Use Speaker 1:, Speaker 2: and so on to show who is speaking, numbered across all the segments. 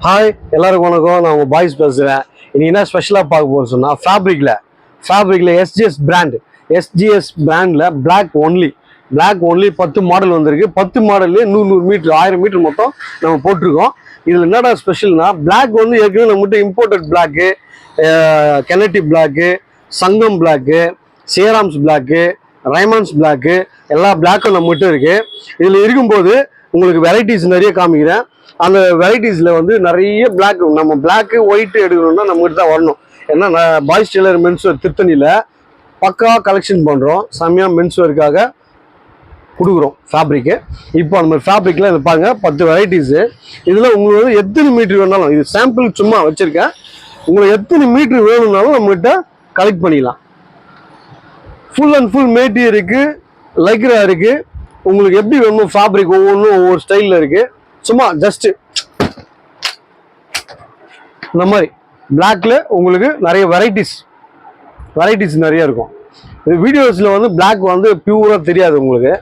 Speaker 1: Hi எல்லாருக்கும் வணக்கம். நான் உங்கள் பாய்ஸ் பேசுகிறேன். இன்னைக்கு என்ன ஸ்பெஷலாக பார்க்க போகிறோம் சொன்னால் ஃபேப்ரிக்கில் எஸ்ஜிஎஸ் பிராண்டில் பிளாக் ஒன்லி 10 மாடல் வந்திருக்கு. 10 மாடல்லே 100 மீட்டர் 1000 மீட்டர் மொத்தம் நம்ம போட்டிருக்கோம். இதில் என்னடா ஸ்பெஷல்னா பிளாக் வந்து ஏற்கனவே நம்மகிட்ட இம்போர்ட்டட் பிளாக்கு, கெனட்டி பிளாக்கு, சங்கம் பிளாக்கு, சேராம்ஸ் பிளாக்கு, ரைமான்ஸ் பிளாக்கு எல்லா பிளாக்கும் நம்மகிட்ட இருக்குது. இதில் இருக்கும்போது உங்களுக்கு வெரைட்டிஸ் நிறைய காமிக்கிறேன். அந்த வெரைட்டிஸில் வந்து நிறைய பிளாக், நம்ம பிளாக்கு ஒயிட்டு எடுக்கணும்னா நம்மகிட்ட தான் வரணும். ஏன்னா பாய்ஸ் டெய்லர் மென்ஸ்வேர் திருத்தணியில் பக்கா கலெக்ஷன் பண்ணுறோம். செம்மையாக மென்ஸ்வேருக்காக கொடுக்குறோம் ஃபேப்ரிக்கு. இப்போ அந்த மாதிரி ஃபேப்ரிக்கில் இதை பாருங்கள், 10 வெரைட்டிஸு. இதில் உங்களுக்கு வந்து எத்தனை மீட்ரு வேணாலும், இது சாம்பிள் சும்மா வச்சுருக்கேன், உங்களுக்கு எத்தனை மீட்ரு வேணும்னாலும் நம்மகிட்ட கலெக்ட் பண்ணிக்கலாம். ஃபுல் அண்ட் ஃபுல் மேட்டி இருக்குது, லைக்ரா இருக்குது. உங்களுக்கு எப்படி வேணுமோ ஃபேப்ரிக் ஒவ்வொன்றும் ஒவ்வொரு ஸ்டைலில் இருக்குது. சும்மா ஜஸ்ட்டு இந்த மாதிரி பிளாக்ல உங்களுக்கு நிறைய வெரைட்டிஸ் நிறைய இருக்கும். இது வீடியோஸில் வந்து பிளாக் வந்து பியூராக தெரியாது, உங்களுக்கு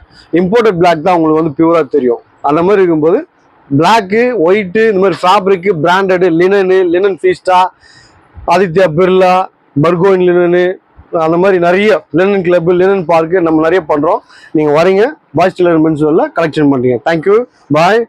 Speaker 1: இம்போர்ட்டட் பிளாக் தான் உங்களுக்கு வந்து பியூராக தெரியும். அந்த மாதிரி இருக்கும்போது பிளாக்கு ஒயிட்டு இந்த மாதிரி fabric branded linen Fiesta, Aditya Birla, Burgoyne linen, அந்த மாதிரி நிறைய லினன் கிளப்பு, லினன் பார்க்கு நம்ம நிறைய பண்ணுறோம். நீங்கள் வரீங்க, பாய்ஸ் டெய்லர் மென்ஸ்வேரில் கலெக்ஷன் பண்ணுறீங்க. தேங்க்யூ, பாய்.